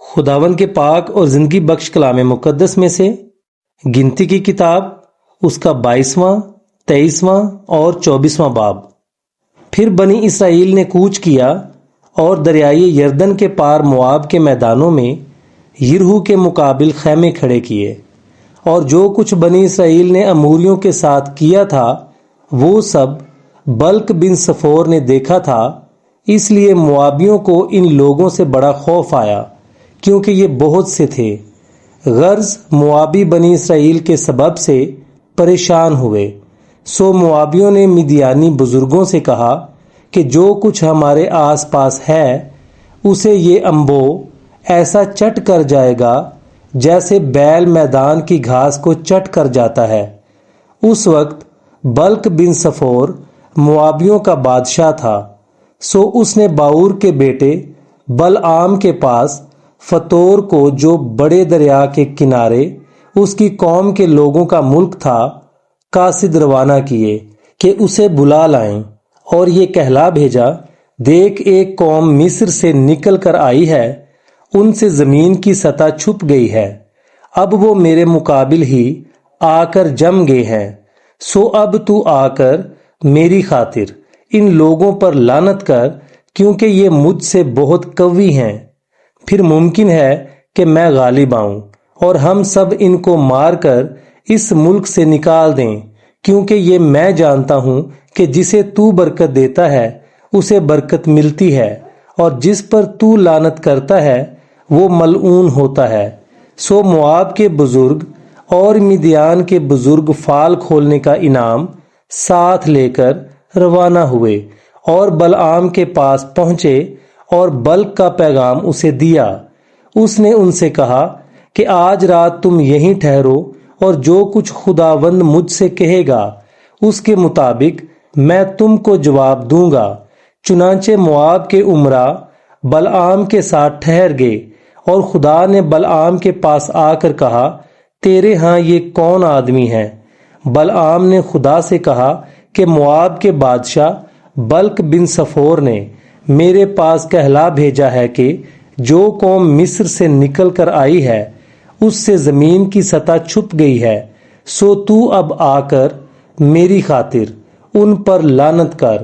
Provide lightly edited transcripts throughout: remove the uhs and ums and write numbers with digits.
خداوند کے پاک اور زندگی بخش کلام مقدس میں سے گنتی کی کتاب اس کا 22واں 23واں اور 24واں باب۔ پھر بنی اسرائیل نے کوچ کیا اور دریائے یردن کے پار مواب کے میدانوں میں یرہو کے مقابل خیمے کھڑے کیے، اور جو کچھ بنی اسرائیل نے اموریوں کے ساتھ کیا تھا وہ سب بلق بن صفور نے دیکھا تھا، اس لیے موابیوں کو ان لوگوں سے بڑا خوف آیا کیونکہ یہ بہت سے تھے۔ غرض موابی بنی اسرائیل کے سبب سے پریشان ہوئے، سو موابیوں نے مدیانی بزرگوں سے کہا کہ جو کچھ ہمارے آس پاس ہے اسے یہ انبو ایسا چٹ کر جائے گا جیسے بیل میدان کی گھاس کو چٹ کر جاتا ہے۔ اس وقت بلق بن صفور موابیوں کا بادشاہ تھا، سو اس نے باور کے بیٹے بلعام کے پاس فتور کو، جو بڑے دریا کے کنارے اس کی قوم کے لوگوں کا ملک تھا، قاصد روانہ کیے کہ اسے بلا لائیں، اور یہ کہلا بھیجا، دیکھ ایک قوم مصر سے نکل کر آئی ہے، ان سے زمین کی سطح چھپ گئی ہے، اب وہ میرے مقابل ہی آ کر جم گئے ہیں، سو اب تو آ کر میری خاطر ان لوگوں پر لعنت کر، کیونکہ یہ مجھ سے بہت قوی ہیں، پھر ممکن ہے کہ میں غالب آؤں اور ہم سب ان کو مار کر اس ملک سے نکال دیں، کیونکہ یہ میں جانتا ہوں کہ جسے تو برکت دیتا ہے اسے برکت ملتی ہے، اور جس پر تو لعنت کرتا ہے وہ ملعون ہوتا ہے۔ سو مواب کے بزرگ اور مدیان کے بزرگ فال کھولنے کا انعام ساتھ لے کر روانہ ہوئے اور بلعام کے پاس پہنچے اور بلق کا پیغام اسے دیا۔ اس نے ان سے کہا کہ آج رات تم یہیں ٹھہرو، اور جو کچھ خداوند مجھ سے کہے گا اس کے مطابق میں تم کو جواب دوں گا۔ چنانچہ مواب کے امرا بلعام کے ساتھ ٹھہر گئے، اور خدا نے بلعام کے پاس آ کر کہا، تیرے ہاں یہ کون آدمی ہے؟ بلعام نے خدا سے کہا کہ مواب کے بادشاہ بلق بن صفور نے میرے پاس کہلا بھیجا ہے کہ جو قوم مصر سے نکل کر آئی ہے اس سے زمین کی سطح چھپ گئی ہے، سو تو اب آ کر میری خاطر ان پر لعنت کر،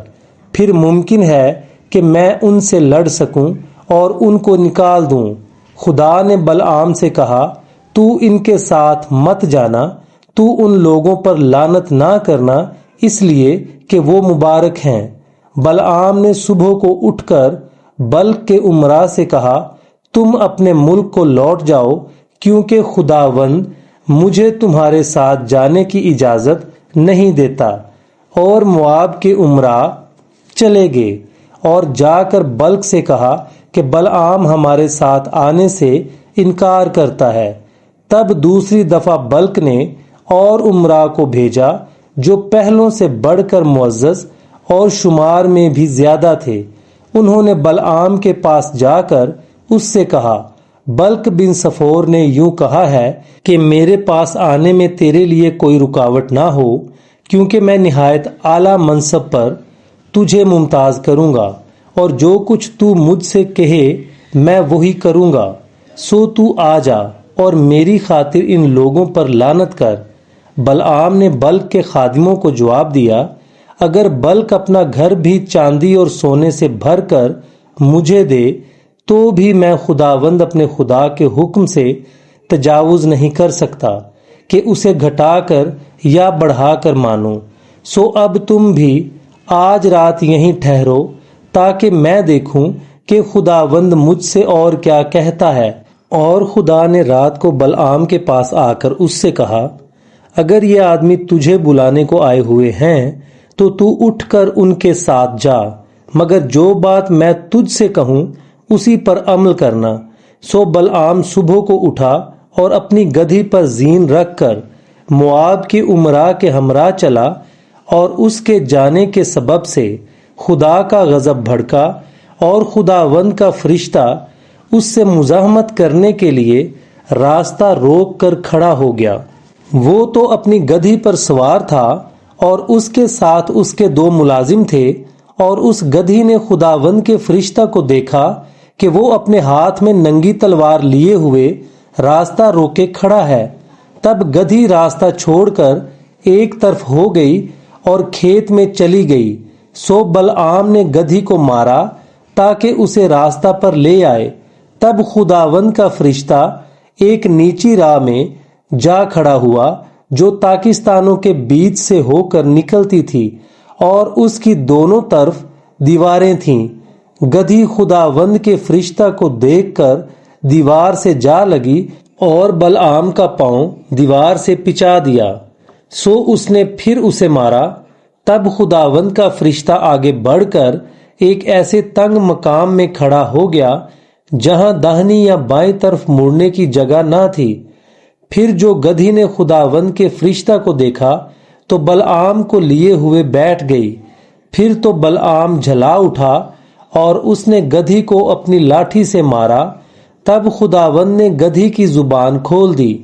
پھر ممکن ہے کہ میں ان سے لڑ سکوں اور ان کو نکال دوں۔ خدا نے بلعام سے کہا، تو ان کے ساتھ مت جانا، تو ان لوگوں پر لعنت نہ کرنا، اس لیے کہ وہ مبارک ہیں۔ بلعام نے صبح کو اٹھ کر بلق کے امراء سے کہا، تم اپنے ملک کو لوٹ جاؤ، کیونکہ خداوند مجھے تمہارے ساتھ جانے کی اجازت نہیں دیتا۔ اور مواب کے امراء چلے گئے اور جا کر بلق سے کہا کہ بلعام ہمارے ساتھ آنے سے انکار کرتا ہے۔ تب دوسری دفعہ بلق نے اور امراء کو بھیجا جو پہلوں سے بڑھ کر معزز اور شمار میں بھی زیادہ تھے۔ انہوں نے بلعام کے پاس جا کر اس سے کہا، بلق بن صفور نے یوں کہا ہے کہ میرے پاس آنے میں تیرے لیے کوئی رکاوٹ نہ ہو، کیونکہ میں نہایت اعلیٰ منصب پر تجھے ممتاز کروں گا، اور جو کچھ تو مجھ سے کہے میں وہی کروں گا، سو تو آ جا اور میری خاطر ان لوگوں پر لعنت کر۔ بلعام نے بلق کے خادموں کو جواب دیا، اگر بلق اپنا گھر بھی چاندی اور سونے سے بھر کر مجھے دے تو بھی میں خداوند اپنے خدا کے حکم سے تجاوز نہیں کر سکتا کہ اسے گھٹا کر یا بڑھا کر مانوں۔ سو اب تم بھی آج رات یہیں ٹھہرو، تاکہ میں دیکھوں کہ خداوند مجھ سے اور کیا کہتا ہے۔ اور خدا نے رات کو بلعام کے پاس آ کر اس سے کہا، اگر یہ آدمی تجھے بلانے کو آئے ہوئے ہیں تو اٹھ کر ان کے ساتھ جا، مگر جو بات میں تجھ سے کہوں اسی پر عمل کرنا۔ سو بلعام صبح کو اٹھا اور اپنی گدھی پر زین رکھ کر مواب کے امراء کے ہمراہ چلا، اور اس کے جانے کے سبب سے خدا کا غضب بھڑکا، اور خداوند کا فرشتہ اس سے مزاحمت کرنے کے لیے راستہ روک کر کھڑا ہو گیا۔ وہ تو اپنی گدھی پر سوار تھا اور اس کے ساتھ اس کے 2 ملازم تھے، اور اس گدھی نے خداوند کے فرشتہ کو دیکھا کہ وہ اپنے ہاتھ میں ننگی تلوار لیے ہوئے راستہ روکے کھڑا ہے۔ تب گدھی راستہ چھوڑ کر ایک طرف ہو گئی اور کھیت میں چلی گئی۔ سو بلعام نے گدھی کو مارا تاکہ اسے راستہ پر لے آئے۔ تب خداوند کا فرشتہ ایک نیچی راہ میں جا کھڑا ہوا جو تاکستانوں کے بیچ سے ہو کر نکلتی تھی اور اس کی دونوں طرف دیواریں تھیں۔ گدھی خداوند کے فرشتہ کو دیکھ کر دیوار سے جا لگی اور بلعام کا پاؤں دیوار سے پچا دیا۔ سو اس نے پھر اسے مارا۔ تب خداوند کا فرشتہ آگے بڑھ کر ایک ایسے تنگ مقام میں کھڑا ہو گیا جہاں داہنی یا بائیں طرف مڑنے کی جگہ نہ تھی۔ پھر جو گدھی نے خداوند کے فرشتہ کو دیکھا تو بلعام کو لیے ہوئے بیٹھ گئی۔ پھر تو بلعام جھلا اٹھا اور اس نے گدھی کو اپنی لاٹھی سے مارا۔ تب خداوند نے گدھی کی زبان کھول دی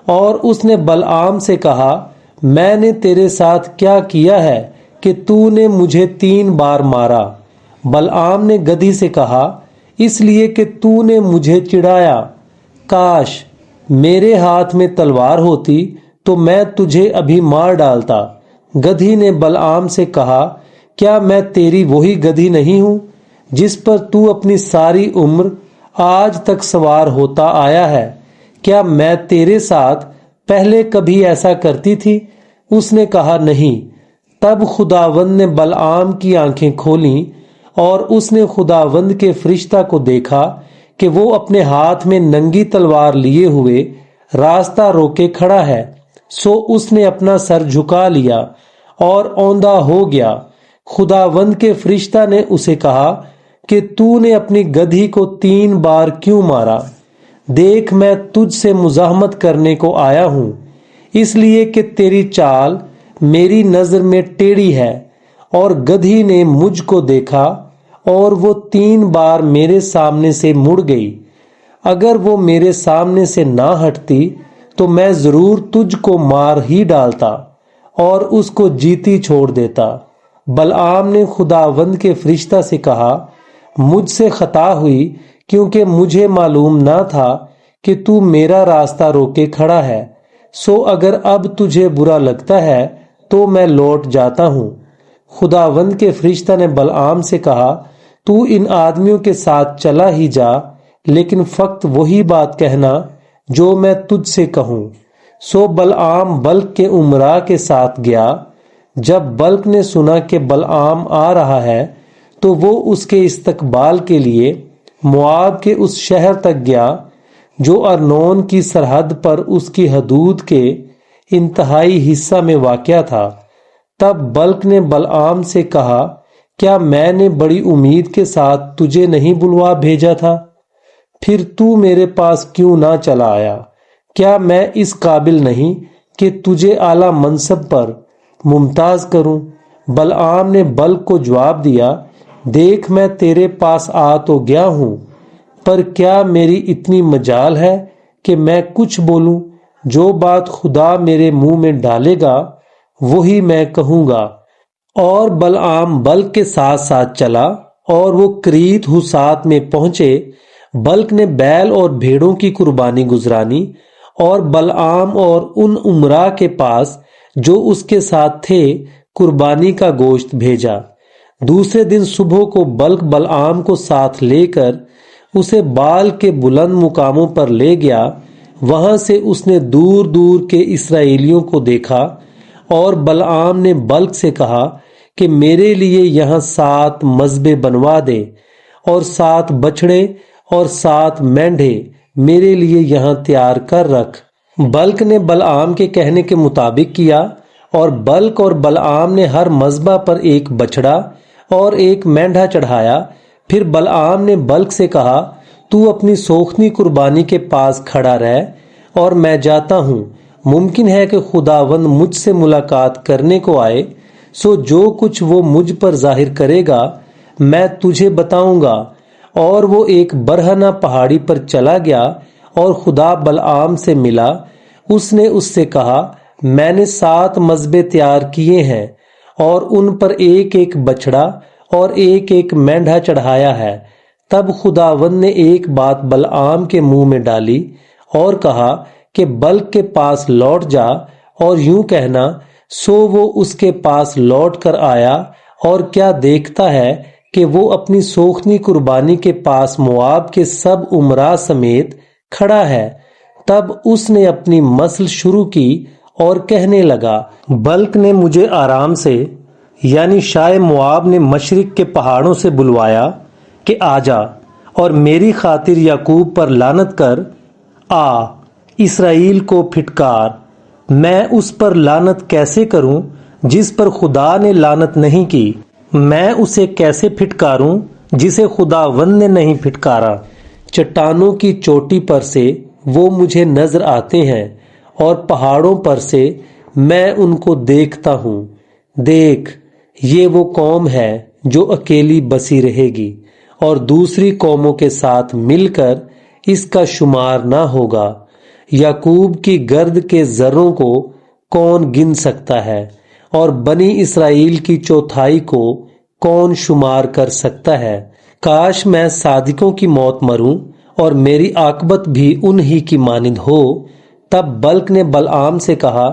اور اس نے بلعام سے کہا، میں نے تیرے ساتھ کیا کیا ہے کہ تو نے مجھے 3 بار مارا؟ بلعام نے گدھی سے کہا، اس لیے کہ تو نے مجھے چڑھایا۔ کاش میرے ہاتھ میں تلوار ہوتی تو میں تجھے ابھی مار ڈالتا۔ گدھی نے بلعام سے کہا، کیا میں تیری وہی گدھی نہیں ہوں جس پر تو اپنی ساری عمر آج تک سوار ہوتا آیا ہے؟ کیا میں تیرے ساتھ پہلے کبھی ایسا کرتی تھی؟ اس نے کہا، نہیں۔ تب خداوند نے بلعام کی آنکھیں کھولیں اور اس نے خداوند کے فرشتہ کو دیکھا کہ وہ اپنے ہاتھ میں ننگی تلوار لیے ہوئے راستہ روکے کھڑا ہے۔ سو اس نے اپنا سر جھکا لیا اور اوندا ہو گیا۔ خداوند کے فرشتہ نے اسے کہا کہ تو نے اپنی گدھی کو 3 بار کیوں مارا؟ دیکھ میں تجھ سے مزاحمت کرنے کو آیا ہوں، اس لیے کہ تیری چال میری نظر میں ٹیڑھی ہے۔ اور گدھی نے مجھ کو دیکھا اور وہ 3 بار میرے سامنے سے مڑ گئی۔ اگر وہ میرے سامنے سے نہ ہٹتی تو میں ضرور تجھ کو مار ہی ڈالتا اور اس کو جیتی چھوڑ دیتا۔ بلعام نے خداوند کے فرشتہ سے کہا، مجھ سے خطا ہوئی کیونکہ مجھے معلوم نہ تھا کہ تو میرا راستہ روکے کھڑا ہے۔ سو اگر اب تجھے برا لگتا ہے تو میں لوٹ جاتا ہوں۔ خداوند کے فرشتہ نے بلعام سے کہا، تو ان آدمیوں کے ساتھ چلا ہی جا، لیکن فقط وہی بات کہنا جو میں تجھ سے کہوں۔ سو بلعام بلق کے امراء کے ساتھ گیا۔ جب بلق نے سنا کہ بلعام آ رہا ہے تو وہ اس کے استقبال کے لیے مواب کے اس شہر تک گیا جو ارنون کی سرحد پر اس کی حدود کے انتہائی حصہ میں واقع تھا۔ تب بلق نے بلعام سے کہا، کیا میں نے بڑی امید کے ساتھ تجھے نہیں بلوا بھیجا تھا؟ پھر تو میرے پاس کیوں نہ چلا آیا؟ کیا میں اس قابل نہیں کہ تجھے اعلیٰ منصب پر ممتاز کروں؟ بلعام نے بلق کو جواب دیا، دیکھ میں تیرے پاس آ تو گیا ہوں، پر کیا میری اتنی مجال ہے کہ میں کچھ بولوں؟ جو بات خدا میرے منہ میں ڈالے گا وہی میں کہوں گا۔ اور بلعام بلق کے ساتھ ساتھ چلا اور وہ کریت حسات میں پہنچے۔ بلق نے بیل اور بھیڑوں کی قربانی گزرانی اور بلعام اور ان امراء کے پاس جو اس کے ساتھ تھے قربانی کا گوشت بھیجا۔ دوسرے دن صبح کو بلق بلعام کو ساتھ لے کر اسے بال کے بلند مقاموں پر لے گیا۔ وہاں سے اس نے دور دور کے اسرائیلیوں کو دیکھا اور بلعام نے بلق سے کہا کہ میرے لیے یہاں 7 مذبے بنوا دے اور 7 بچھڑے اور 7 مینڈھے میرے لیے یہاں تیار کر رکھ۔ بلق نے بلعام کے کہنے کے مطابق کیا اور بلق اور بلعام نے ہر مذبح پر ایک بچھڑا اور ایک مینڈھا چڑھایا۔ پھر بلعام نے بلق سے کہا، تو اپنی سوختنی قربانی کے پاس کھڑا رہ اور میں جاتا ہوں، ممکن ہے کہ خداوند مجھ سے ملاقات کرنے کو آئے، سو جو کچھ وہ مجھ پر ظاہر کرے گا میں تجھے بتاؤں گا۔ اور وہ ایک برہنہ پہاڑی پر چلا گیا اور خدا بلعام سے ملا۔ اس نے اس سے کہا، میں نے 7 مذبے تیار کیے ہیں اور ان پر ایک ایک بچھڑا اور ایک ایک مینڈھا چڑھایا ہے تب خداوند نے ایک بات بلعام کے منہ میں ڈالی اور کہا کہ بلک کے پاس لوٹ جا اور یوں کہنا، سو وہ اس کے پاس لوٹ کر آیا اور کیا دیکھتا ہے کہ وہ اپنی سوختنی قربانی کے پاس مواب کے سب امراء سمیت کھڑا ہے۔ تب اس نے اپنی مثل شروع کی اور کہنے لگا، بلک نے مجھے آرام سے یعنی شاہ مواب نے مشرق کے پہاڑوں سے بلوایا کہ آ جا اور میری خاطر یعقوب پر لعنت کر، آ اسرائیل کو پھٹکار۔ میں اس پر لعنت کیسے کروں جس پر خدا نے لعنت نہیں کی؟ میں اسے کیسے پھٹکاروں جسے خداوند نے نہیں پھٹکارا؟ چٹانوں کی چوٹی پر سے وہ مجھے نظر آتے ہیں اور پہاڑوں پر سے میں ان کو دیکھتا ہوں۔ دیکھ، یہ وہ قوم ہے جو اکیلی بسی رہے گی اور دوسری قوموں کے ساتھ مل کر اس کا شمار نہ ہوگا۔ یعقوب کی گرد کے ذروں کو کون گن سکتا ہے اور بنی اسرائیل کی چوتھائی کو کون شمار کر سکتا ہے؟ کاش میں صادقوں کی موت مروں اور میری عاقبت بھی انہی کی مانند ہو۔ تب بلک نے بلعام سے کہا،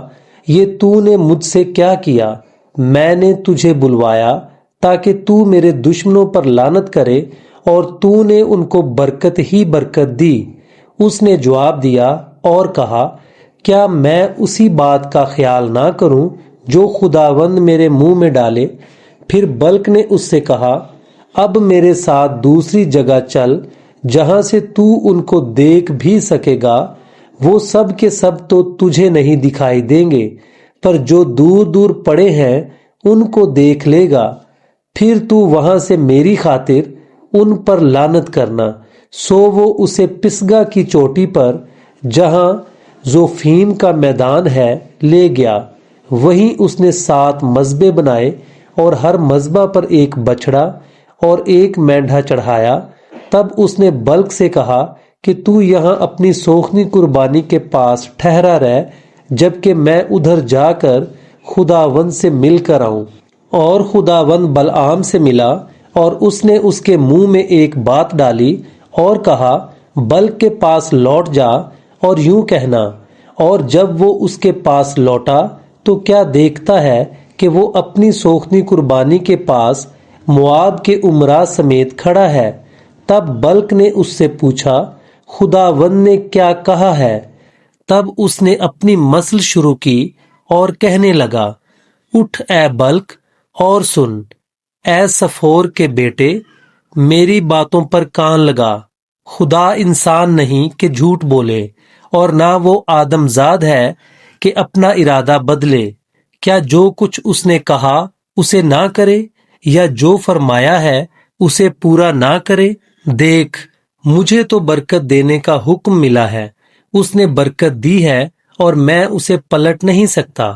یہ تو نے مجھ سے کیا کیا؟ میں نے تجھے بلوایا تاکہ تو میرے دشمنوں پر لعنت کرے اور تو نے ان کو برکت ہی برکت دی۔ اس نے جواب دیا اور کہا، کیا میں اسی بات کا خیال نہ کروں جو خداوند میرے منہ میں ڈالے؟ پھر بلک نے اس سے کہا، اب میرے ساتھ دوسری جگہ چل جہاں سے تو ان کو دیکھ بھی سکے گا۔ وہ سب کے سب تو تجھے نہیں دکھائی دیں گے، پر جو دور دور پڑے ہیں ان کو دیکھ لے گا۔ پھر تو وہاں سے میری خاطر ان پر لعنت کرنا۔ سو وہ اسے پسگا کی چوٹی پر جہاں زوفیم کا میدان ہے لے گیا۔ وہیں اس نے 7 مذبے بنائے اور ہر مذبح پر ایک بچڑا اور ایک مینڈھا چڑھایا۔ تب اس نے بلک سے کہا کہ تو یہاں اپنی سوختنی قربانی کے پاس ٹھہرا رہ جبکہ میں ادھر جا کر خداوند سے مل کر آؤں۔ اور خداوند بلعام سے ملا اور اس نے اس کے منہ میں ایک بات ڈالی اور کہا، بلک کے پاس لوٹ جا اور یوں کہنا۔ اور جب وہ اس کے پاس لوٹا تو کیا دیکھتا ہے کہ وہ اپنی سوختنی قربانی کے پاس مواب کے امراء سمیت کھڑا ہے۔ تب بلک نے اس سے پوچھا، خداوند نے کیا کہا ہے؟ تب اس نے اپنی مثل شروع کی اور کہنے لگا، اٹھ اے بلک اور سن، اے صفور کے بیٹے، میری باتوں پر کان لگا۔ خدا انسان نہیں کہ جھوٹ بولے، اور نہ وہ آدم زاد ہے کہ اپنا ارادہ بدلے۔ کیا جو کچھ اس نے کہا اسے نہ کرے، یا جو فرمایا ہے اسے پورا نہ کرے؟ دیکھ، مجھے تو برکت دینے کا حکم ملا ہے، اس نے برکت دی ہے اور میں اسے پلٹ نہیں سکتا۔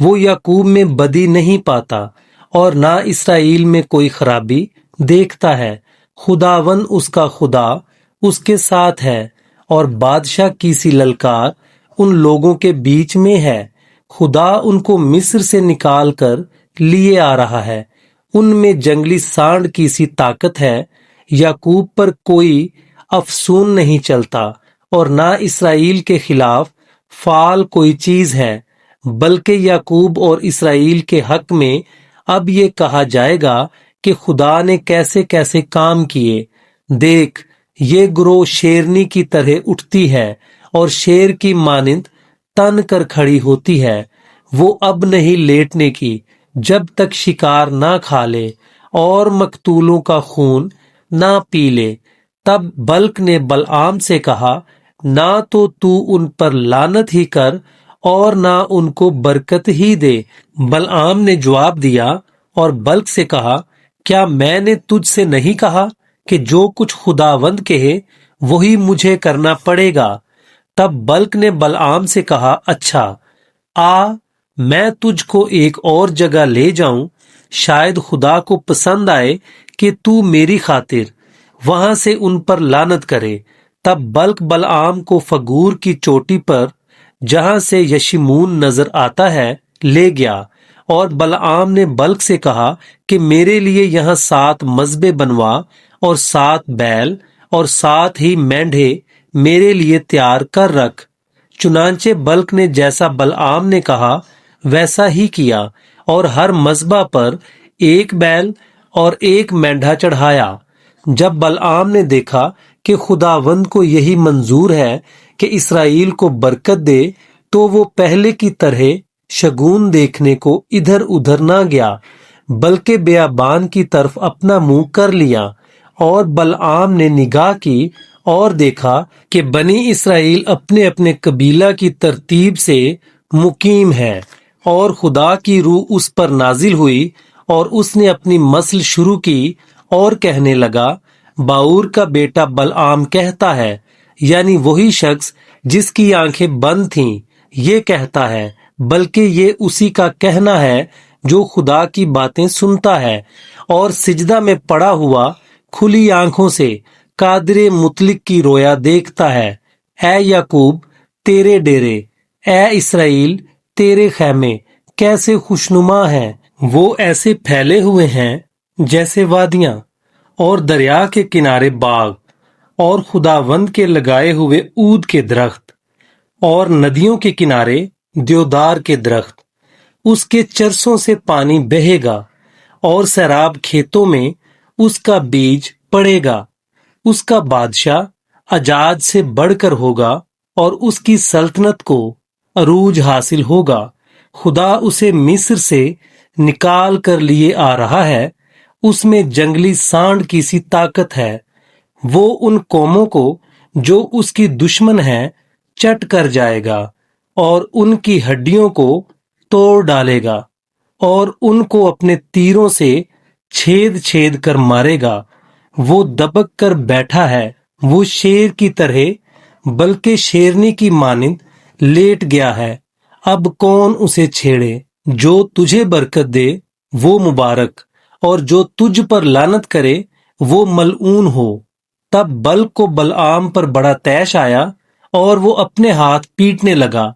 وہ یعقوب میں بدی نہیں پاتا اور نہ اسرائیل میں کوئی خرابی دیکھتا ہے۔ خداوند اس کا خدا اس کے ساتھ ہے اور بادشاہ کی سی للکار ان لوگوں کے بیچ میں ہے۔ خدا ان کو مصر سے نکال کر لیے آ رہا ہے، ان میں جنگلی سانڈ کی سی طاقت ہے۔ یعقوب پر کوئی افسون نہیں چلتا اور نہ اسرائیل کے خلاف فعال کوئی چیز ہے، بلکہ یعقوب اور اسرائیل کے حق میں اب یہ کہا جائے گا کہ خدا نے کیسے کیسے کام کیے۔ دیکھ، یہ گروہ شیرنی کی طرح اٹھتی ہے اور شیر کی مانند تن کر کھڑی ہوتی ہے۔ وہ اب نہیں لیٹنے کی جب تک شکار نہ کھا لے اور مقتولوں کا خون نہ پی لے۔ تب بلک نے بلعام سے کہا، نہ تو ان پر لعنت ہی کر اور نہ ان کو برکت ہی دے۔ بلعام نے جواب دیا اور بلک سے کہا، کیا میں نے تجھ سے نہیں کہا کہ جو کچھ خداوند کہے وہی مجھے کرنا پڑے گا؟ تب بلک نے بلعام سے کہا، اچھا، آ میں تجھ کو ایک اور جگہ لے جاؤں، شاید خدا کو پسند آئے کہ تو میری خاطر وہاں سے ان پر لعنت کرے۔ تب بلک بلعام کو فگور کی چوٹی پر جہاں سے یشمون نظر آتا ہے لے گیا، اور بلعام نے بلک سے کہا کہ میرے لیے یہاں 7 مذبے بنوا اور 7 بیل اور 7 ہی مینڈھے میرے لیے تیار کر رکھ۔ چنانچہ بلک نے جیسا بلعام نے کہا ویسا ہی کیا، اور ہر مذبح پر 1 بیل اور 1 مینڈھا چڑھایا۔ جب بلعام نے دیکھا کہ خداوند کو یہی منظور ہے کہ اسرائیل کو برکت دے، تو وہ پہلے کی طرح شگون دیکھنے کو ادھر ادھر نہ گیا، بلکہ بیابان کی طرف اپنا منہ کر لیا۔ اور بلعام نے نگاہ کی اور دیکھا کہ بنی اسرائیل اپنے اپنے قبیلہ کی ترتیب سے مقیم ہے، اور خدا کی روح اس پر نازل ہوئی، اور اس نے اپنی مثل شروع کی اور کہنے لگا، باور کا بیٹا بلعام کہتا ہے، یعنی وہی شخص جس کی آنکھیں بند تھیں، یہ کہتا ہے، بلکہ یہ اسی کا کہنا ہے جو خدا کی باتیں سنتا ہے اور سجدہ میں پڑا ہوا کھلی آنکھوں سے قادر مطلق کی رویا دیکھتا ہے۔ اے یعقوب تیرے ڈیرے، اے اسرائیل تیرے خیمے کیسے خوشنما ہیں، وہ ایسے پھیلے ہوئے ہیں جیسے وادیاں، اور دریا کے کنارے باغ، اور خداوند کے لگائے ہوئے عود کے درخت، اور ندیوں کے کنارے دیودار کے درخت۔ اس کے چرسوں سے پانی بہے گا، اور سیراب کھیتوں میں اس کا بیج پڑے گا۔ اس کا بادشاہ اجاج سے بڑھ کر ہوگا، اور اس کی سلطنت کو عروج حاصل ہوگا۔ خدا اسے مصر سے نکال کر لیے آ رہا ہے، اس میں جنگلی سانڈ کی سی طاقت ہے۔ وہ ان قوموں کو جو اس کی دشمن ہیں چٹ کر جائے گا، اور ان کی ہڈیوں کو توڑ ڈالے گا، اور ان کو اپنے تیروں سے چھید چھید کر مارے گا۔ وہ دبک کر بیٹھا ہے، وہ شیر کی طرح بلکہ شیرنی کی مانند لیٹ گیا ہے۔ اب کون اسے چھیڑے؟ جو تجھے برکت دے وہ مبارک، اور جو تجھ پر لعنت کرے وہ ملعون ہو۔ تب بلک کو بلعام پر بڑا طیش آیا، اور وہ اپنے ہاتھ پیٹنے لگا۔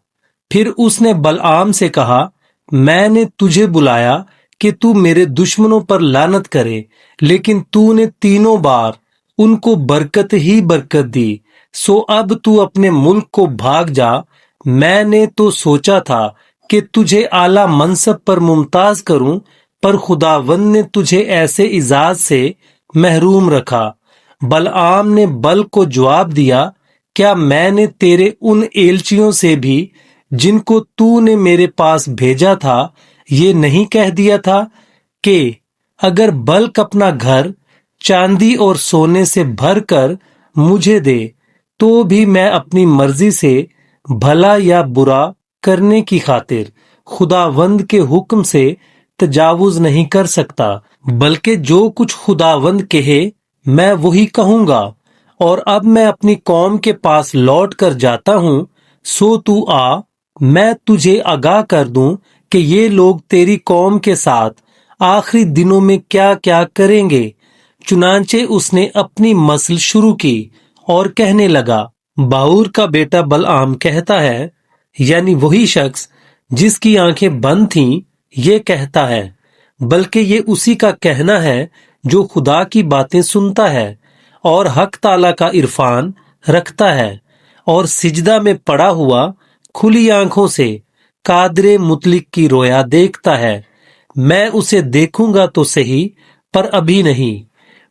پھر اس نے بلعام سے کہا، میں نے تجھے بلایا کہ تو میرے دشمنوں پر لعنت کرے، لیکن تو نے 3 بار ان کو برکت ہی برکت دی، سو اب تو اپنے ملک کو بھاگ جا۔ میں نے تو سوچا تھا کہ تجھے اعلیٰ منصب پر ممتاز کروں، پر خداوند نے تجھے ایسے اعزاز سے محروم رکھا۔ بلعام نے بلک کو جواب دیا، کیا میں نے تیرے ان ایلچیوں سے بھی جن کو تو نے میرے پاس بھیجا تھا یہ نہیں کہہ دیا تھا کہ اگر بلک اپنا گھر چاندی اور سونے سے بھر کر مجھے دے تو بھی میں اپنی مرضی سے بھلا یا برا کرنے کی خاطر خداوند کے حکم سے تجاوز نہیں کر سکتا، بلکہ جو کچھ خداوند کہے میں وہی کہوں گا۔ اور اب میں اپنی قوم کے پاس لوٹ کر جاتا ہوں، سو تو آ، میں تجھے آگاہ کر دوں کہ یہ لوگ تیری قوم کے ساتھ آخری دنوں میں کیا کیا کریں گے۔ چنانچہ اس نے اپنی مثل شروع کی اور کہنے لگا، باور کا بیٹا بلعام کہتا ہے، یعنی وہی شخص جس کی آنکھیں بند تھیں، یہ کہتا ہے، بلکہ یہ اسی کا کہنا ہے جو خدا کی باتیں سنتا ہے اور حق تعالیٰ کا عرفان رکھتا ہے، اور سجدہ میں پڑا ہوا کھلی آنکھوں سے قادر مطلق کی رویا دیکھتا ہے۔ میں اسے دیکھوں گا تو صحیح، پر ابھی نہیں،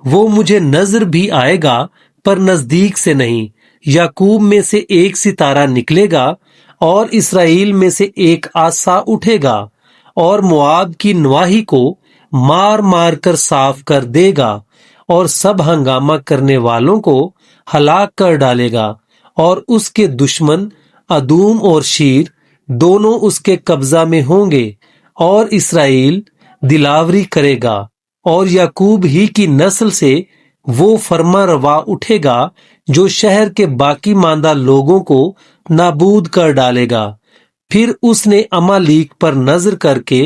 وہ مجھے نظر بھی آئے گا پر نزدیک سے نہیں۔ یعقوب میں سے ایک ستارہ نکلے گا اور اسرائیل میں سے ایک عصا اٹھے گا، اور مواب کی نواحی کو مار مار کر صاف کر دے گا، اور سب ہنگامہ کرنے والوں کو ہلاک کر ڈالے گا، اور اس کے دشمن ادوم اور شیر دونوں اس کے قبضہ میں ہوں گے، اور اسرائیل دلاوری کرے گا، اور یعقوب ہی کی نسل سے وہ فرما روا اٹھے گا جو شہر کے باقی ماندہ لوگوں کو نابود کر ڈالے گا۔ پھر اس نے امالیک پر نظر کر کے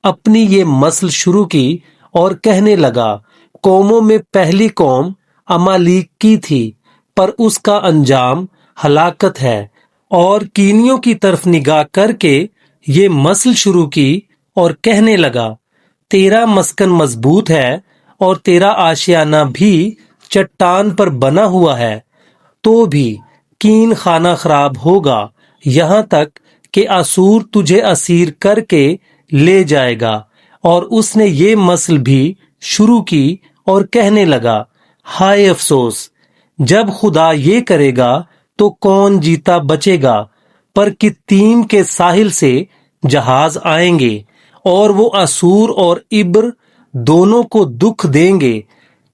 اپنی یہ مثل شروع کی اور کہنے لگا، قوموں میں پہلی قوم امالیک کی تھی، پر اس کا انجام ہلاکت ہے۔ اور کینیوں کی طرف نگاہ کر کے یہ مثل شروع کی اور کہنے لگا، تیرا مسکن مضبوط ہے اور تیرا آشیانہ بھی چٹان پر بنا ہوا ہے تو بھی کین خانہ خراب ہوگا، یہاں تک کہ اسور تجھے اسیر کر کے لے جائے گا۔ اور اس نے یہ مثل بھی شروع کی اور کہنے لگا، ہائے افسوس! جب خدا یہ کرے گا تو کون جیتا بچے گا؟ پر کتیم کے ساحل سے جہاز آئیں گے اور وہ اسور اور عبر دونوں کو دکھ دیں گے،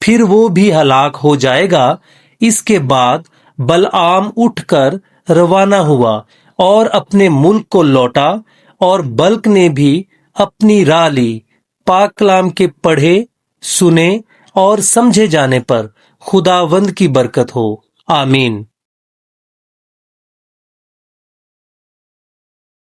پھر وہ بھی ہلاک ہو جائے گا۔ اس کے بعد بلعام اٹھ کر روانہ ہوا اور اپنے ملک کو لوٹا، اور بلک نے بھی اپنی راہ لی۔ پاک کلام کے پڑھے، سنے اور سمجھے جانے پر خداوند کی برکت ہو، آمین۔